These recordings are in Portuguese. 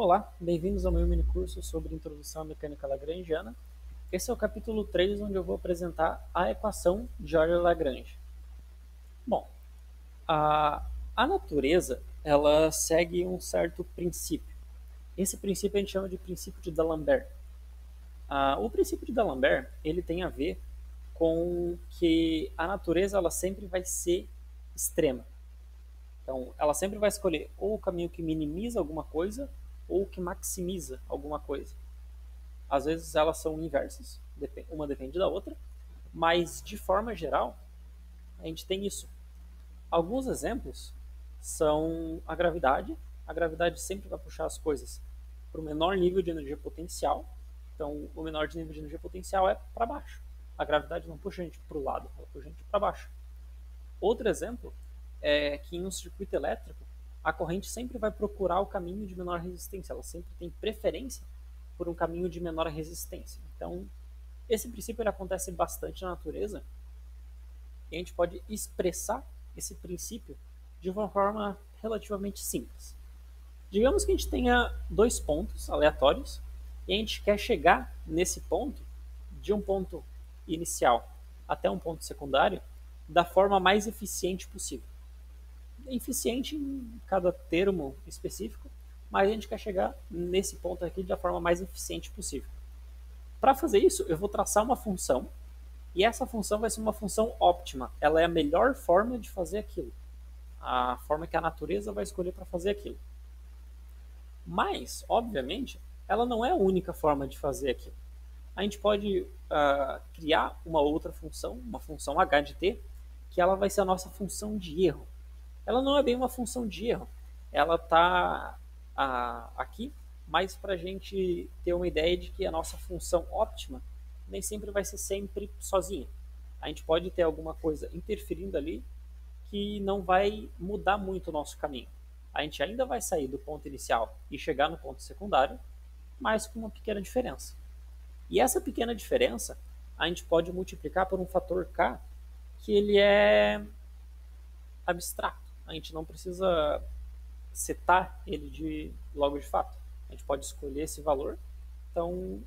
Olá, bem-vindos ao meu mini curso sobre Introdução à Mecânica Lagrangiana. Esse é o capítulo 3, onde eu vou apresentar a equação de Euler-Lagrange. Bom, a natureza ela segue um certo princípio. Esse princípio a gente chama de princípio de D'Alembert. O princípio de D'Alembert ele tem a ver com que a natureza ela sempre vai ser extrema. Então, ela sempre vai escolher ou o caminho que minimiza alguma coisa ou que maximiza alguma coisa. Às vezes elas são inversas, uma depende da outra, mas de forma geral a gente tem isso. Alguns exemplos são a gravidade. A gravidade sempre vai puxar as coisas para o menor nível de energia potencial. Então, o menor nível de energia potencial é para baixo. A gravidade não puxa a gente para o lado, ela puxa a gente para baixo. Outro exemplo é que em um circuito elétrico, a corrente sempre vai procurar o caminho de menor resistência. Ela sempre tem preferência por um caminho de menor resistência. Então, esse princípio ele acontece bastante na natureza e a gente pode expressar esse princípio de uma forma relativamente simples. Digamos que a gente tenha dois pontos aleatórios e a gente quer chegar nesse ponto, de um ponto inicial até um ponto secundário, da forma mais eficiente possível. Eficiente em cada termo específico, mas a gente quer chegar nesse ponto aqui da forma mais eficiente possível. Para fazer isso, eu vou traçar uma função e essa função vai ser uma função óptima. Ela é a melhor forma de fazer aquilo. A forma que a natureza vai escolher para fazer aquilo. Mas, obviamente, ela não é a única forma de fazer aquilo. A gente pode criar uma outra função, uma função h de t, que ela vai ser a nossa função de erro. Ela não é bem uma função de erro. Ela está aqui mais para a gente ter uma ideia de que a nossa função óptima nem sempre vai ser sempre sozinha. A gente pode ter alguma coisa interferindo ali que não vai mudar muito o nosso caminho. A gente ainda vai sair do ponto inicial e chegar no ponto secundário, mas com uma pequena diferença. E essa pequena diferença a gente pode multiplicar por um fator k que ele é abstrato. A gente não precisa setar ele logo de fato. A gente pode escolher esse valor. Então,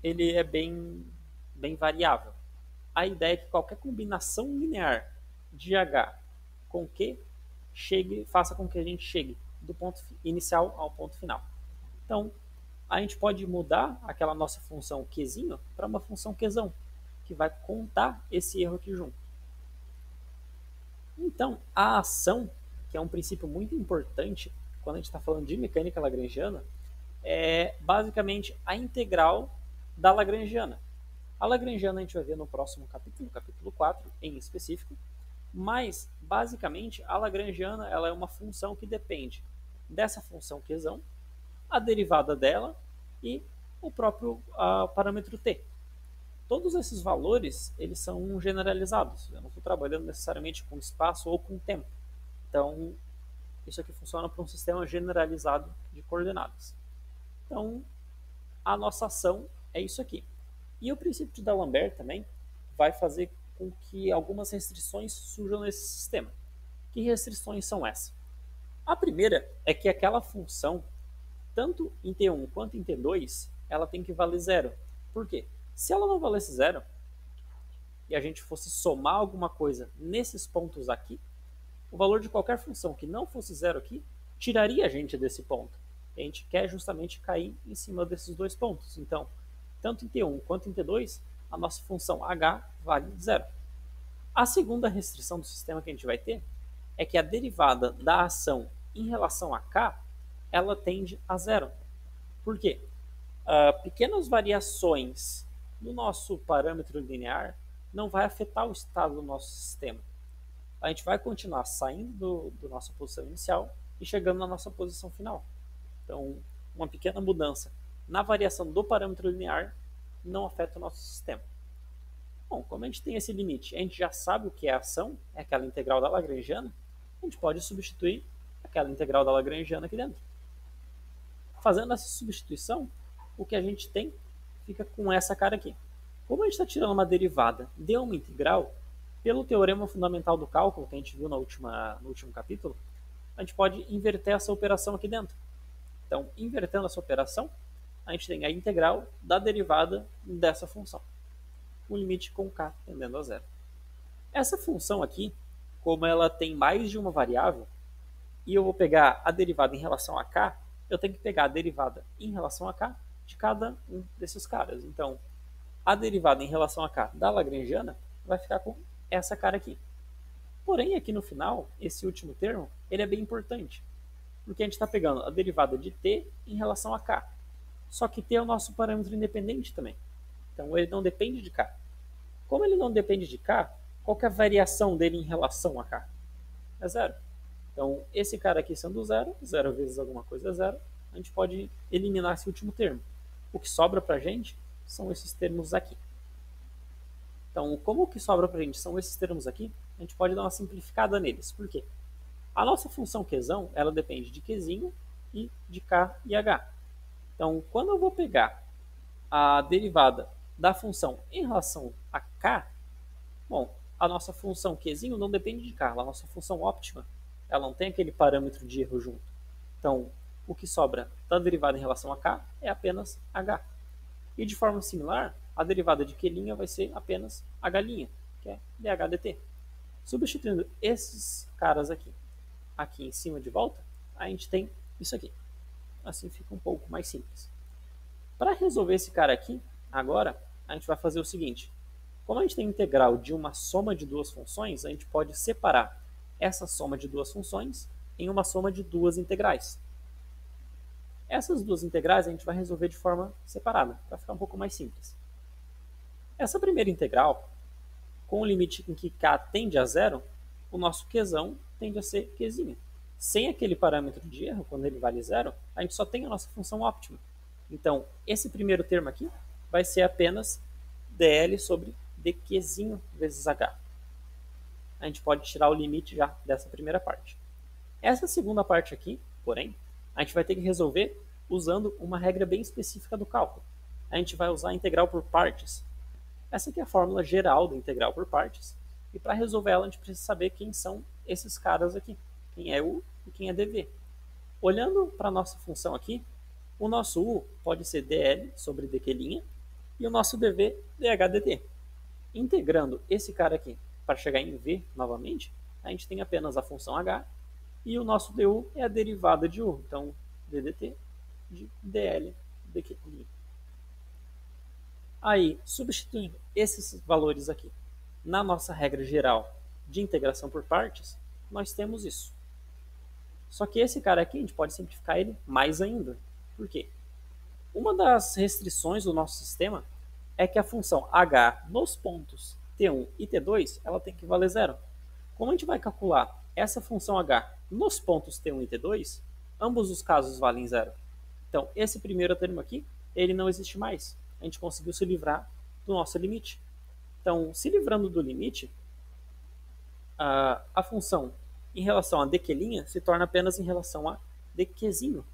ele é bem variável. A ideia é que qualquer combinação linear de h com q faça com que a gente chegue do ponto inicial ao ponto final. Então, a gente pode mudar aquela nossa função qzinho para uma função qzão, que vai contar esse erro aqui junto. Então, a ação, que é um princípio muito importante quando a gente está falando de mecânica lagrangiana, é basicamente a integral da lagrangiana. A lagrangiana a gente vai ver no próximo capítulo, no capítulo 4 em específico, mas basicamente a lagrangiana ela é uma função que depende dessa função qzão, a derivada dela e o próprio parâmetro t. Todos esses valores eles são generalizados. Eu não estou trabalhando necessariamente com espaço ou com tempo. Então, isso aqui funciona para um sistema generalizado de coordenadas. Então, a nossa ação é isso aqui. E o princípio de D'Alembert também vai fazer com que algumas restrições surjam nesse sistema. Que restrições são essas? A primeira é que aquela função, tanto em T1 quanto em T2, ela tem que valer zero. Por quê? Se ela não valesse zero, e a gente fosse somar alguma coisa nesses pontos aqui, o valor de qualquer função que não fosse zero aqui, tiraria a gente desse ponto. E a gente quer justamente cair em cima desses dois pontos. Então, tanto em T1 quanto em T2, a nossa função h vale zero. A segunda restrição do sistema que a gente vai ter é que a derivada da ação em relação a k, ela tende a zero. Por quê? Pequenas variações no nosso parâmetro linear não vai afetar o estado do nosso sistema. A gente vai continuar saindo da nossa posição inicial e chegando na nossa posição final. Então, uma pequena mudança na variação do parâmetro linear não afeta o nosso sistema. Bom, como a gente tem esse limite, a gente já sabe o que é a ação, é aquela integral da Lagrangiana, a gente pode substituir aquela integral da Lagrangiana aqui dentro. Fazendo essa substituição, o que a gente tem fica com essa cara aqui. Como a gente está tirando uma derivada de uma integral, pelo teorema fundamental do cálculo, que a gente viu no último capítulo, a gente pode inverter essa operação aqui dentro. Então, invertendo essa operação, a gente tem a integral da derivada dessa função, o limite com k tendendo a zero. Essa função aqui, como ela tem mais de uma variável, e eu vou pegar a derivada em relação a k, eu tenho que pegar a derivada em relação a k de cada um desses caras. Então, a derivada em relação a k da lagrangiana vai ficar com essa cara aqui. Porém, aqui no final, esse último termo, ele é bem importante, porque a gente está pegando a derivada de t em relação a k. Só que t é o nosso parâmetro independente também. Então, ele não depende de k. Como ele não depende de k, qual que é a variação dele em relação a k? É zero. Então, esse cara aqui sendo zero, zero vezes alguma coisa é zero, a gente pode eliminar esse último termo. O que sobra para a gente são esses termos aqui. Então, como o que sobra para a gente são esses termos aqui, a gente pode dar uma simplificada neles. Por quê? A nossa função Qzão, ela depende de Qzinho e de K e H. Então, quando eu vou pegar a derivada da função em relação a K, bom, a nossa função Qzinho não depende de K, a nossa função óptima, ela não tem aquele parâmetro de erro junto. Então, o que sobra da derivada em relação a K é apenas H. E de forma similar, a derivada de Q' vai ser apenas H', que é dH dt. Substituindo esses caras aqui em cima de volta, a gente tem isso aqui. Assim fica um pouco mais simples. Para resolver esse cara aqui, agora, a gente vai fazer o seguinte. Como a gente tem integral de uma soma de duas funções, a gente pode separar essa soma de duas funções em uma soma de duas integrais. Essas duas integrais a gente vai resolver de forma separada, para ficar um pouco mais simples. Essa primeira integral, com o limite em que k tende a zero, o nosso qzão tende a ser qzinho. Sem aquele parâmetro de erro, quando ele vale zero, a gente só tem a nossa função óptima. Então, esse primeiro termo aqui vai ser apenas dl sobre dqzinho vezes h. A gente pode tirar o limite já dessa primeira parte. Essa segunda parte aqui, porém, a gente vai ter que resolver usando uma regra bem específica do cálculo. A gente vai usar a integral por partes. Essa aqui é a fórmula geral da integral por partes. E para resolver ela, a gente precisa saber quem são esses caras aqui. Quem é u e quem é dv. Olhando para a nossa função aqui, o nosso u pode ser dl sobre dq' e o nosso dv dh dt. Integrando esse cara aqui para chegar em v novamente, a gente tem apenas a função h e o nosso du é a derivada de u. Então, ddt de dl dq'. Aí, substituindo esses valores aqui na nossa regra geral de integração por partes, nós temos isso. Só que esse cara aqui, a gente pode simplificar ele mais ainda. Por quê? Uma das restrições do nosso sistema é que a função h nos pontos t1 e t2, ela tem que valer zero. Como a gente vai calcular essa função h nos pontos t1 e t2, ambos os casos valem zero. Então, esse primeiro termo aqui, ele não existe mais. A gente conseguiu se livrar do nosso limite. Então, se livrando do limite, a função em relação a dq' se torna apenas em relação a dqzinho'.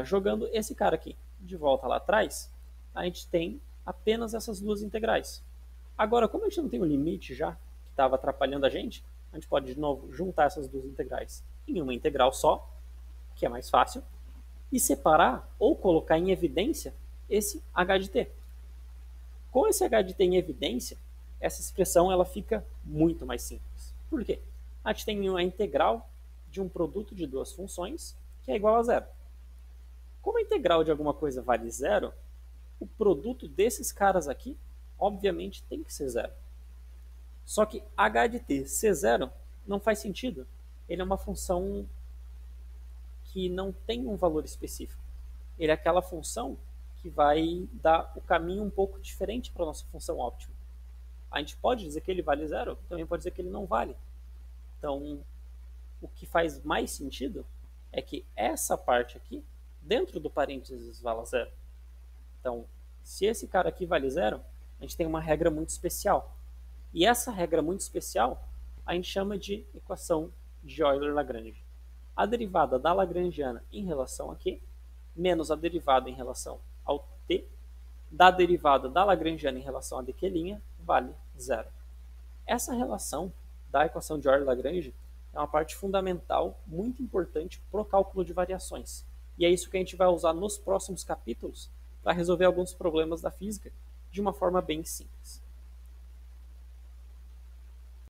Jogando esse cara aqui de volta lá atrás, a gente tem apenas essas duas integrais. Agora, como a gente não tem o limite já, que estava atrapalhando a gente pode de novo juntar essas duas integrais em uma integral só, que é mais fácil, e separar ou colocar em evidência esse h de t. Com esse h de t em evidência, essa expressão ela fica muito mais simples. Por quê? A gente tem uma integral de um produto de duas funções que é igual a zero. Como a integral de alguma coisa vale zero, o produto desses caras aqui, obviamente, tem que ser zero. Só que h de t ser zero não faz sentido. Ele é uma função que não tem um valor específico. Ele é aquela função que vai dar o caminho um pouco diferente para a nossa função óptima. A gente pode dizer que ele vale zero, também pode dizer que ele não vale. Então, o que faz mais sentido é que essa parte aqui, dentro do parênteses, vala zero. Então, se esse cara aqui vale zero, a gente tem uma regra muito especial. E essa regra muito especial, a gente chama de equação de Euler-Lagrange. A derivada da Lagrangiana em relação a Q, menos a derivada em relação ao T, da derivada da Lagrangiana em relação a dq', vale zero. Essa relação da equação de Euler-Lagrange é uma parte fundamental, muito importante para o cálculo de variações. E é isso que a gente vai usar nos próximos capítulos para resolver alguns problemas da física de uma forma bem simples.